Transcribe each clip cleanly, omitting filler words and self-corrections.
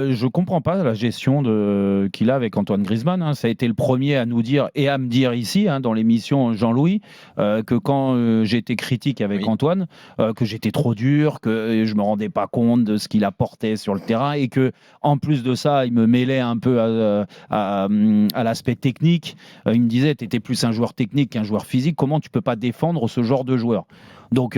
Je comprends pas la gestion qu'il a avec Antoine Griezmann, hein. Ça a été le premier à nous dire et à me dire ici, hein, dans l'émission Jean-Louis, que quand j'étais critique avec Antoine, que j'étais trop dur, que je me rendais pas compte de ce qu'il apportait sur le terrain et que en plus de ça, il me mêlait un peu à l'aspect technique. Il me disait, tu étais plus un joueur technique qu'un joueur physique. Comment tu peux pas défendre ce genre de joueur? Donc,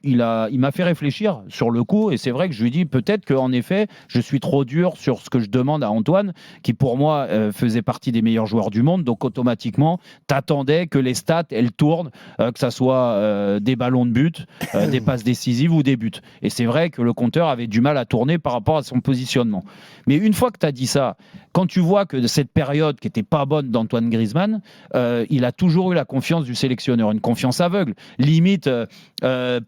il m'a fait réfléchir sur le coup, et c'est vrai que je lui dis peut-être qu'en effet, je suis trop dur sur ce que je demande à Antoine, qui pour moi faisait partie des meilleurs joueurs du monde. Donc, automatiquement, t'attendais que les stats, elles tournent, que ça soit des ballons de but, des passes décisives ou des buts. Et c'est vrai que le compteur avait du mal à tourner par rapport à son positionnement. Mais une fois que tu as dit ça, quand tu vois que cette période qui n'était pas bonne d'Antoine Griezmann, il a toujours eu la confiance du sélectionneur, une confiance aveugle, limite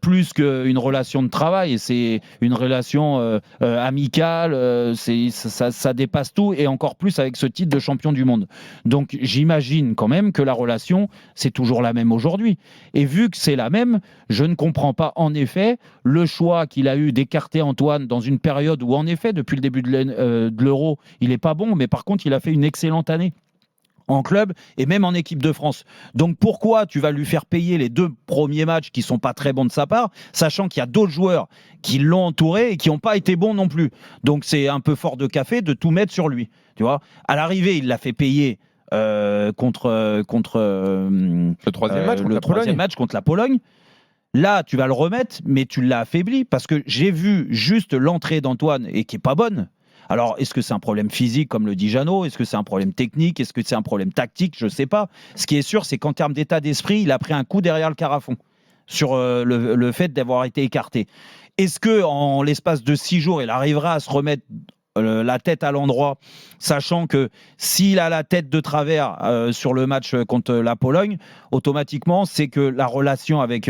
plus qu'une relation de travail, c'est une relation amicale, ça dépasse tout, et encore plus avec ce titre de champion du monde. Donc j'imagine quand même que la relation, c'est toujours la même aujourd'hui. Et vu que c'est la même, je ne comprends pas en effet le choix qu'il a eu d'écarter Antoine dans une période où en effet, depuis le début de l'Euro, il n'est pas bon, mais par contre, il a fait une excellente année en club et même en équipe de France. Donc pourquoi tu vas lui faire payer les 2 premiers matchs qui sont pas très bons de sa part, sachant qu'il y a d'autres joueurs qui l'ont entouré et qui n'ont pas été bons non plus. Donc c'est un peu fort de café de tout mettre sur lui. Tu vois, à l'arrivée, il l'a fait payer contre Le troisième match contre la Pologne. Là, tu vas le remettre, mais tu l'as affaibli parce que j'ai vu juste l'entrée d'Antoine et qui est pas bonne. Alors, est-ce que c'est un problème physique, comme le dit Jeannot? Est-ce que c'est un problème technique? Est-ce que c'est un problème tactique? Je ne sais pas. Ce qui est sûr, c'est qu'en termes d'état d'esprit, il a pris un coup derrière le carafon sur le fait d'avoir été écarté. Est-ce qu'en l'espace de 6 jours, il arrivera à se remettre la tête à l'endroit, sachant que s'il a la tête de travers sur le match contre la Pologne, automatiquement, c'est que la relation avec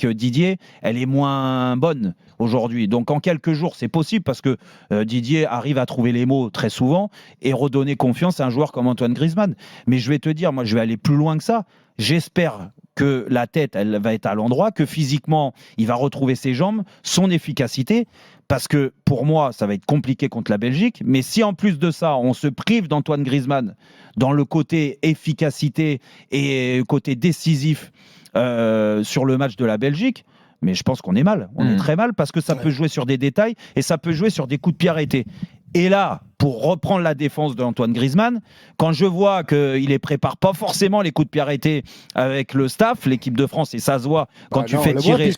Didier, elle est moins bonne aujourd'hui. Donc en quelques jours, c'est possible parce que Didier arrive à trouver les mots très souvent et redonner confiance à un joueur comme Antoine Griezmann. Mais je vais te dire, moi, je vais aller plus loin que ça. J'espère que la tête, elle va être à l'endroit, que physiquement, il va retrouver ses jambes, son efficacité, parce que pour moi, ça va être compliqué contre la Belgique. Mais si en plus de ça, on se prive d'Antoine Griezmann dans le côté efficacité et côté décisif sur le match de la Belgique, mais je pense qu'on est mal. On est très mal parce que ça peut jouer sur des détails et ça peut jouer sur des coups de pied arrêtés. Et là, pour reprendre la défense d'Antoine Griezmann, quand je vois qu'il ne prépare pas forcément les coups de pied arrêtés avec le staff, l'équipe de France, et ça se voit quand tu fais tirer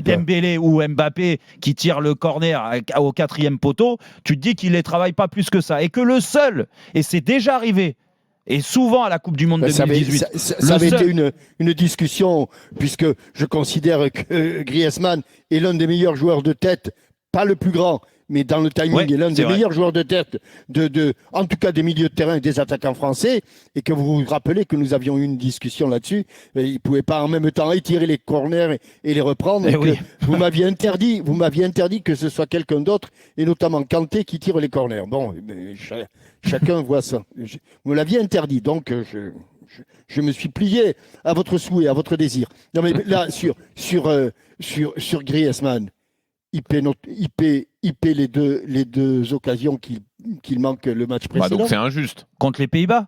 Dembélé ou Mbappé qui tire le corner au 4e poteau, tu te dis qu'il ne les travaille pas plus que ça. Et que le seul, et c'est déjà arrivé, et souvent à la Coupe du Monde 2018. Ça avait été une discussion, puisque je considère que Griezmann est l'un des meilleurs joueurs de tête, pas le plus grand, mais dans le timing, est l'un des meilleurs joueurs de tête, en tout cas des milieux de terrain et des attaquants français, et que vous vous rappelez que nous avions eu une discussion là-dessus. Il ne pouvait pas en même temps étirer les corners et les reprendre. Vous m'aviez interdit que ce soit quelqu'un d'autre, et notamment Kanté, qui tire les corners. Bon, chacun voit ça. Vous me l'aviez interdit, donc je me suis plié à votre souhait, à votre désir. Non, mais là, sur Griezmann, il paie les deux occasions qu'il manque le match précédent. Donc c'est injuste. Contre les Pays-Bas?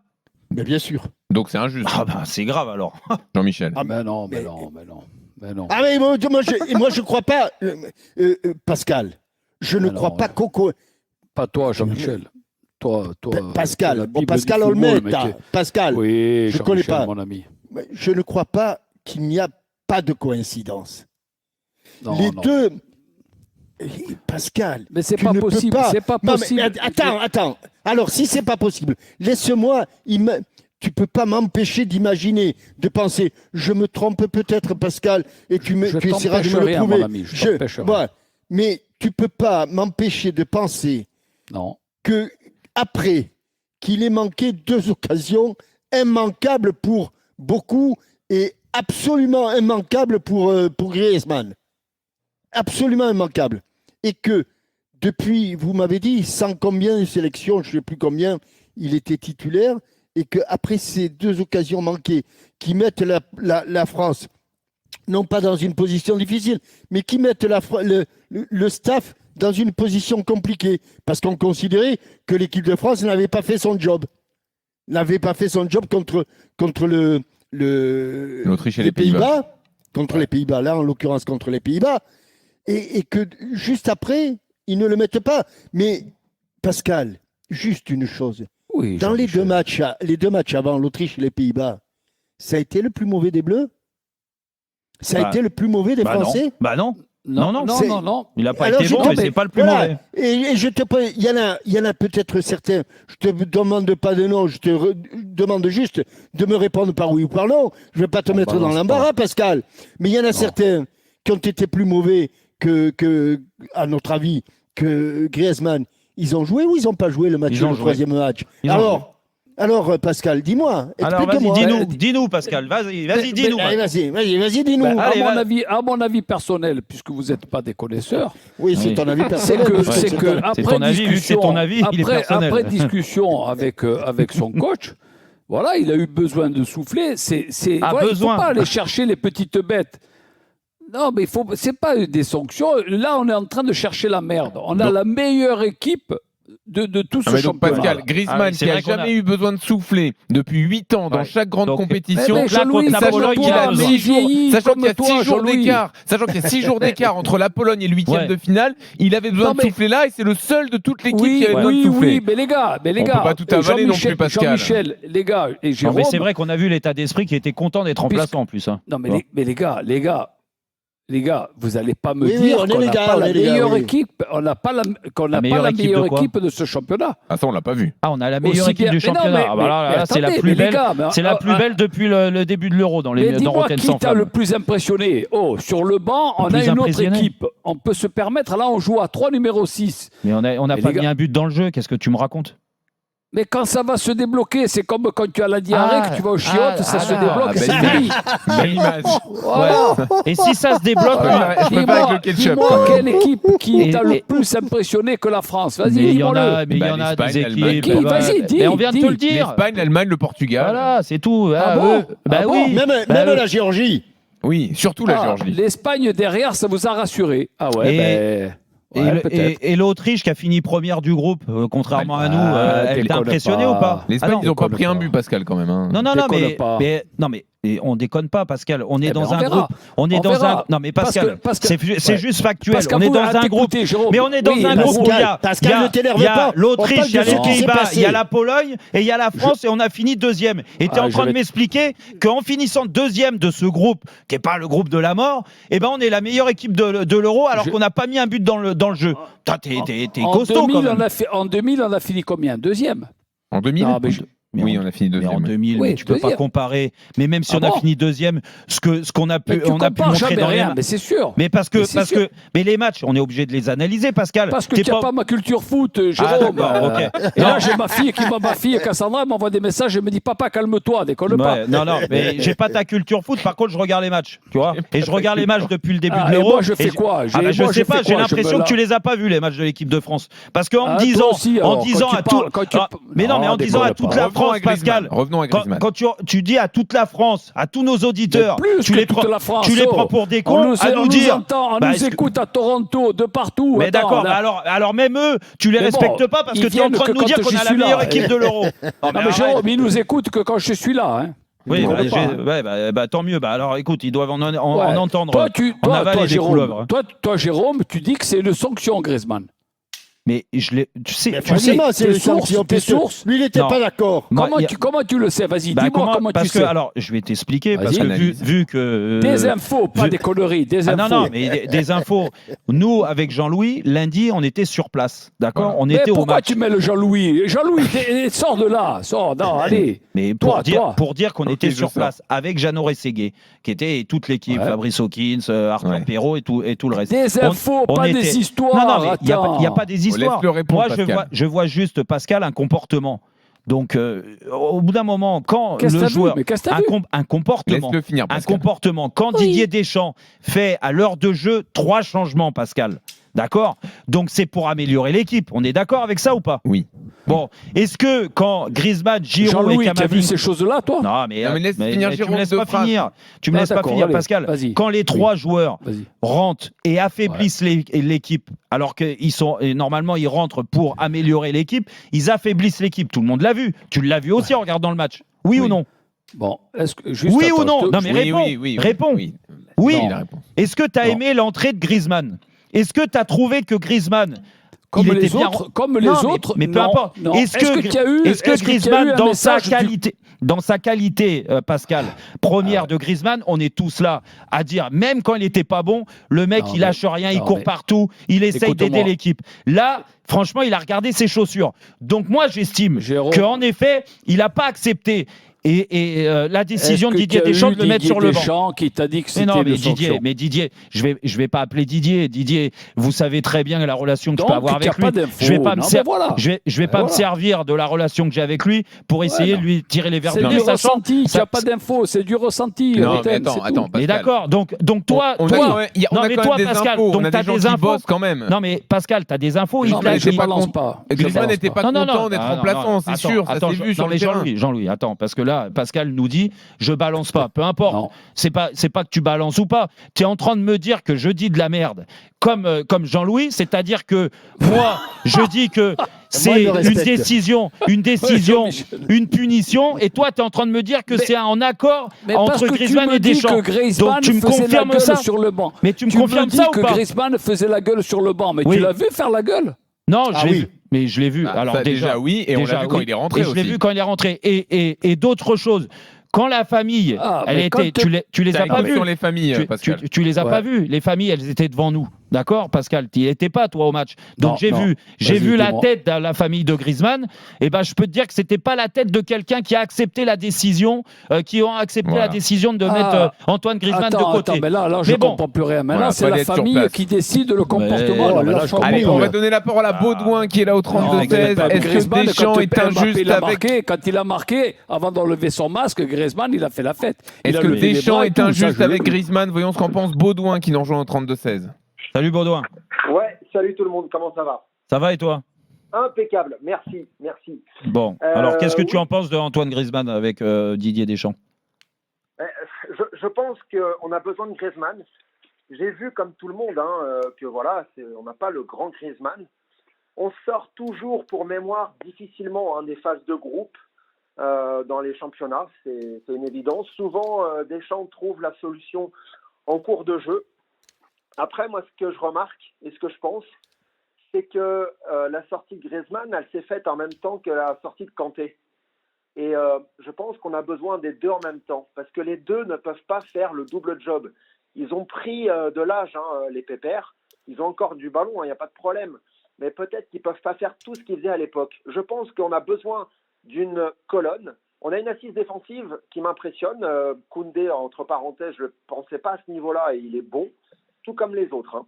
Mais bien sûr. Donc c'est injuste. Ah bah c'est grave alors. Jean-Michel. Ah ben non. Ah mais moi je crois pas, Pascal. Je ne crois pas Coco. Pas toi, Jean-Michel. Toi. Pascal. Pascal Olmet. Pascal. Oui, je connais pas. Mon ami. Je ne crois pas qu'il n'y a pas de coïncidence. Non, deux. Pascal, mais c'est pas possible. C'est pas possible. Attends. Alors, si c'est pas possible, laisse-moi. Tu peux pas m'empêcher d'imaginer, de penser. Je me trompe peut-être, Pascal, et tu essaieras de me le prouver. Mon ami, je t'empêche rien. Mais tu peux pas m'empêcher de penser que après qu'il ait manqué 2 occasions immanquables pour beaucoup et absolument immanquables pour Griezmann. Absolument immanquable. Et que depuis, vous m'avez dit, sans combien de sélections, je ne sais plus combien, il était titulaire, et qu'après ces 2 occasions manquées, qui mettent la France, non pas dans une position difficile, mais qui mettent le staff dans une position compliquée parce qu'on considérait que l'équipe de France n'avait pas fait son job. N'avait pas fait son job contre l'Autriche et les Pays-Bas. Contre les Pays-Bas, là, en l'occurrence, contre les Pays-Bas. Et que juste après, ils ne le mettent pas. Mais, Pascal, juste une chose. Oui, dans les deux matchs avant l'Autriche et les Pays-Bas, ça a été le plus mauvais des Bleus? Ça a été le plus mauvais des Français? Non. Non. Il n'a pas Alors, été bon, mais c'est pas le plus mauvais. Et il y en a peut-être certains, je te demande pas de nom, je te demande juste de me répondre par oui ou par non. Je ne vais pas te mettre dans l'embarras, Pascal. Mais il y en a certains qui ont été plus mauvais que, à notre avis, que Griezmann. Ils ont joué ou ils n'ont pas joué le troisième match? Alors, Pascal, dis-moi. Alors, vas-y, dis-nous, Pascal. Vas-y, dis-nous. Vas-y, dis-nous. À mon avis personnel, puisque vous n'êtes pas des connaisseurs. Oui, c'est ton avis personnel. C'est que après discussion avec son coach, voilà, il a eu besoin de souffler. Il ne faut pas aller chercher les petites bêtes. Non, mais c'est pas des sanctions. Là, on est en train de chercher la merde. On a la meilleure équipe de tout ce championnat. Pascal, Griezmann, qui n'a jamais eu besoin de souffler depuis 8 ans dans chaque grande compétition, sachant qu'il y a 6 jours d'écart entre la Pologne et le 8e de finale, il avait besoin de souffler là et c'est le seul de toute l'équipe qui avait besoin de souffler. Oui, mais les gars, on peut pas tout avaler non plus, Pascal. Jean-Michel, les gars, et Jérôme. Mais c'est vrai qu'on a vu l'état d'esprit qui était content d'être remplaçant en plus. Non, mais les gars, vous n'allez pas me dire qu'on n'a pas la meilleure équipe. On n'a pas la meilleure équipe de ce championnat. Ah, ça, on l'a pas vu. Ah, on a la meilleure équipe du championnat. Là, c'est la plus belle. C'est la plus belle depuis le début de l'Euro dans Rotten sans qui t'a le plus impressionné? Sur le banc, on a une autre équipe. On peut se permettre. Là, on joue à 3 numéro 6. Mais on n'a pas mis un but dans le jeu. Qu'est-ce que tu me racontes? Mais quand ça va se débloquer, c'est comme quand tu as la diarrhée, que tu vas au chiottes, ça se débloque, c'est fini. Belle image. Voilà. Et si ça se débloque, dis-moi quelle équipe qui t'a le plus impressionné que la France? Vas-y, dis-moi-le. Mais il y en a des équipes. Vas-y, dis. On vient de te le dire. L'Espagne, l'Allemagne, le Portugal. Voilà, c'est tout. Oui. Même la Géorgie. Oui, surtout la Géorgie. L'Espagne derrière, ça vous a rassuré. Ah ouais, et l'Autriche qui a fini première du groupe, contrairement à nous, elle t'a impressionné ou pas? L'Espagne, ils n'ont pas pris un but, Pascal, quand même. Non, mais on déconne pas, Pascal. On est dans un groupe. On est dans un. Non, mais Pascal, c'est juste factuel. On est dans un groupe. Mais on est dans un groupe où il y a l'Autriche, il y a les Pays-Bas, il y a la Pologne et il y a la France et on a fini deuxième. Et tu es en train de m'expliquer qu'en finissant deuxième de ce groupe, qui n'est pas le groupe de la mort, on est la meilleure équipe de l'Euro alors qu'on n'a pas mis un but dans le jeu. T'es costaud quand même. En 2000, on a fini combien? Deuxième? En 2000 Oui, on a fini deuxième. Mais en 2000, tu peux pas comparer. Mais même si on a fini deuxième, ce qu'on a pu montrer dans les matchs. Mais c'est sûr. Mais parce que mais les matchs, on est obligé de les analyser, Pascal. Parce que tu n'as pas ma culture foot, Jérôme. Et là, j'ai ma fille Cassandra, m'envoie des messages et me dit papa, calme-toi, décolle pas. Non, mais j'ai pas ta culture foot. Par contre, je regarde les matchs, tu vois. Et je regarde les matchs depuis le début de l'Euro. Moi, je fais quoi? Je sais pas. J'ai l'impression que tu les as pas vus les matchs de l'équipe de France. Parce qu'en disant à tout, mais non, mais en disant à toute la France, Pascal. Revenons à Griezmann. Quand tu dis à toute la France, à tous nos auditeurs, tu les prends pour des cons à nous dire. On nous écoute à Toronto, de partout. Mais d'accord, alors même eux, tu les respectes pas parce que tu es en train de nous dire qu'on a la meilleure équipe de l'Euro. Non mais Jérôme, ils nous écoutent que quand je suis là. Oui, tant mieux. Alors écoute, ils doivent en entendre. Toi, Jérôme, tu dis que c'est une sanction, Griezmann. Mais tu sais, c'est le source. Lui, il n'était pas d'accord. Comment tu le sais? Vas-y, dis-moi comment tu sais. Alors, je vais t'expliquer parce que vu que des infos, pas des conneries, des infos. Non, mais des infos. Nous, avec Jean-Louis, lundi, on était sur place, d'accord? On était au match. Pourquoi tu mets le Jean-Louis? Jean-Louis, sors de là, sors. Non, allez. Mais pour dire qu'on était sur place avec Jeannot Rességuier, qui était toute l'équipe, Fabrice Hawkins, Arthur Perrault et tout le reste. Des infos, pas des histoires. Non, il n'y a pas des histoires. Moi, je vois juste, Pascal, un comportement. Donc, au bout d'un moment, quand le joueur un comportement, quand Didier Deschamps fait à l'heure de jeu 3 changements, Pascal, d'accord? Donc c'est pour améliorer l'équipe. On est d'accord avec ça ou pas? Oui. Bon, est-ce que quand Griezmann, Giroud Jean-Louis, et Camavinga... tu as vu ces choses-là, toi? Non, mais laisse finir tu Giroud me laisses de pas phrase. finir. Tu me laisses pas finir, allez, Pascal. vas-y. Quand les trois joueurs rentrent et affaiblissent l'équipe, alors et normalement ils rentrent pour améliorer l'équipe, ils affaiblissent l'équipe. Tout le monde l'a vu. Tu l'as vu aussi en regardant le match. Oui ou non? Bon, oui ou non? Non, mais réponds. Oui. Est-ce que tu as aimé l'entrée de Griezmann? Est-ce que tu as trouvé que Griezmann... Comme les autres, mais peu importe. Est-ce que Griezmann, dans sa qualité, Pascal, première de Griezmann, on est tous là à dire, même quand il n'était pas bon, le mec, il lâche rien, il court partout, il essaye d'aider l'équipe. Là, franchement, il a regardé ses chaussures. Donc moi, j'estime qu'en effet, il n'a pas accepté. Et la décision de Didier Deschamps de le mettre sur le banc. Qui t'a dit que c'était Didier, je vais pas appeler Didier. Didier, vous savez très bien la relation que je peux avoir avec lui. Je vais pas me servir de la relation que j'ai avec lui pour essayer de lui tirer les verres de nez. C'est du ressenti. Il n'y a pas d'infos, c'est du ressenti. Non, mais attends, mais d'accord. Donc toi, Pascal, donc tu as des infos quand même. Non mais Pascal, tu as des infos. Je balance pas. Griezmann n'était pas content d'être remplaçant, c'est sûr. Ça s'est vu sur le terrain. Jean-Louis, attends, parce que là, Pascal nous dit je balance pas, peu importe. C'est pas que tu balances ou pas. Tu es en train de me dire que je dis de la merde comme Jean-Louis, c'est-à-dire que moi je dis que c'est une décision, une punition, et toi tu es en train de me dire que c'est en accord entre Griezmann et Deschamps. Donc tu me confirmes ça sur le banc. Mais tu me confirmes ça ou pas? Que Griezmann faisait la gueule sur le banc, mais tu l'as vu faire la gueule? Non, je l'ai vu. Mais je l'ai vu. Alors déjà oui, et on l'a vu quand il est rentré aussi. Je l'ai vu quand il est rentré. Et d'autres choses. Quand la famille, tu les as pas vues. Les familles, Pascal. Tu les as pas vues. Les familles, elles étaient devant nous. D'accord, Pascal, tu n'étais pas toi au match. Donc j'ai vu la tête de la famille de Griezmann. Et ben je peux te dire que c'était pas la tête de quelqu'un qui a accepté la décision, la décision de mettre Antoine Griezmann de côté. Mais là, je comprends plus rien. Maintenant, c'est la famille qui décide le comportement. Allez, on va donner la parole à Baudouin qui est là au 32-16. Est-ce que Deschamps est injuste avec... Quand il a marqué, avant d'enlever son masque, Griezmann, il a fait la fête. Est-ce que Deschamps est injuste avec Griezmann? Voyons ce qu'en pense Baudouin qui nous rejoint au 32-16. Salut Baudouin. Ouais, salut tout le monde, comment ça va? Ça va et toi? Impeccable, merci. Bon, alors qu'est-ce que tu en penses de Antoine Griezmann avec Didier Deschamps? Je pense qu'on a besoin de Griezmann. J'ai vu comme tout le monde que voilà, on n'a pas le grand Griezmann. On sort toujours, pour mémoire, difficilement des phases de groupe dans les championnats, c'est une évidence. Souvent, Deschamps trouve la solution en cours de jeu. Après, moi, ce que je remarque et ce que je pense, c'est que la sortie de Griezmann, elle s'est faite en même temps que la sortie de Kanté. Et je pense qu'on a besoin des deux en même temps, parce que les deux ne peuvent pas faire le double job. Ils ont pris de l'âge, les pépères. Ils ont encore du ballon, il n'y a pas de problème. Mais peut-être qu'ils ne peuvent pas faire tout ce qu'ils faisaient à l'époque. Je pense qu'on a besoin d'une colonne. On a une assise défensive qui m'impressionne. Koundé, entre parenthèses, je ne le pensais pas à ce niveau-là et il est bon. Tout comme les autres.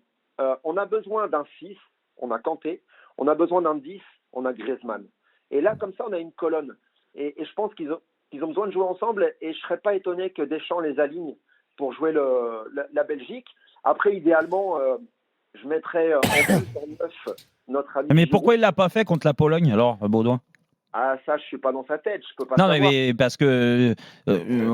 On a besoin d'un 6, on a Kanté. On a besoin d'un 10, on a Griezmann. Et là, comme ça, on a une colonne. Et je pense qu'ils ont besoin de jouer ensemble. Et je ne serais pas étonné que Deschamps les aligne pour jouer la Belgique. Après, idéalement, je mettrais en plus en 9 notre ami. Mais pourquoi il ne l'a pas fait contre la Pologne, alors, Baudouin? Ah, ça, je suis pas dans sa tête, je peux pas savoir. Non, mais parce que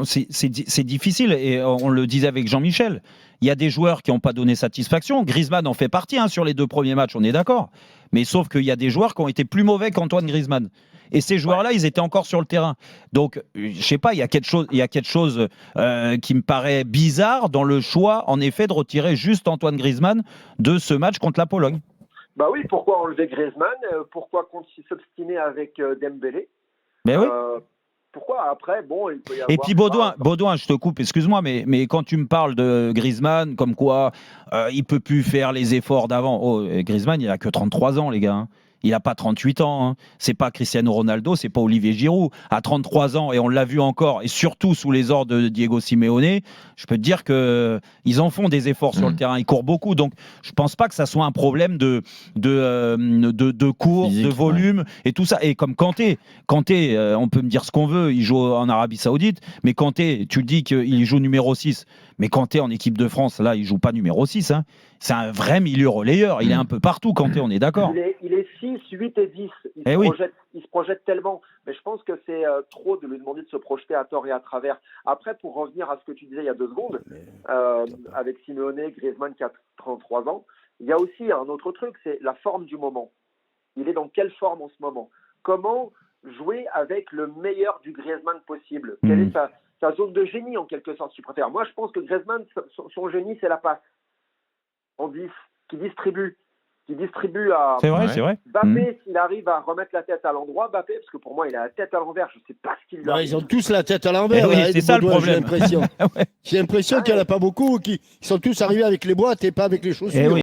c'est difficile, et on le disait avec Jean-Michel. Il y a des joueurs qui n'ont pas donné satisfaction. Griezmann en fait partie sur les 2 premiers matchs, on est d'accord. Mais sauf qu'il y a des joueurs qui ont été plus mauvais qu'Antoine Griezmann. Et ces joueurs-là, ils étaient encore sur le terrain. Donc, je sais pas, il y a quelque chose qui me paraît bizarre dans le choix, en effet, de retirer juste Antoine Griezmann de ce match contre la Pologne. Bah oui, pourquoi enlever Griezmann? Pourquoi s'obstiner avec Dembélé? Mais oui. Pourquoi après, bon, il peut y avoir... Et puis Baudouin, je te coupe, excuse-moi, mais quand tu me parles de Griezmann, comme quoi il peut plus faire les efforts d'avant. Oh, Griezmann, il a que 33 ans, les gars. Il n'a pas 38 ans. C'est pas Cristiano Ronaldo, c'est pas Olivier Giroud. À 33 ans, et on l'a vu encore, et surtout sous les ordres de Diego Simeone, je peux te dire qu'ils en font des efforts sur le terrain. Ils courent beaucoup. Donc, je pense pas que ça soit un problème de course, de volume et tout ça. Et comme Kanté, on peut me dire ce qu'on veut, il joue en Arabie Saoudite, mais Kanté, tu le dis qu'il joue numéro 6. Mais Kanté en équipe de France, là, il joue pas numéro 6. Hein. C'est un vrai milieu relayeur. Il est un peu partout, Kanté, on est d'accord. Il est 6, 8 et 10. Il se projette tellement. Mais je pense que c'est trop de lui demander de se projeter à tort et à travers. Après, pour revenir à ce que tu disais il y a 2 secondes, avec Simeone, Griezmann qui a 33 ans, il y a aussi un autre truc, c'est la forme du moment. Il est dans quelle forme en ce moment? Comment jouer avec le meilleur du Griezmann possible? Quelle est sa zone de génie, en quelque sorte, si tu préfères? Moi, je pense que Griezmann, son génie, c'est la passe. En 10, qui distribue à c'est vrai. Mbappé, s'il arrive à remettre la tête à l'endroit, Mbappé, parce que pour moi, il a la tête à l'envers, je ne sais pas ce qu'il a. Ils ont tous la tête à l'envers. Oui, c'est ça le problème. J'ai l'impression qu'il n'y en a pas beaucoup, qui sont tous arrivés avec les boîtes et pas avec les chaussures.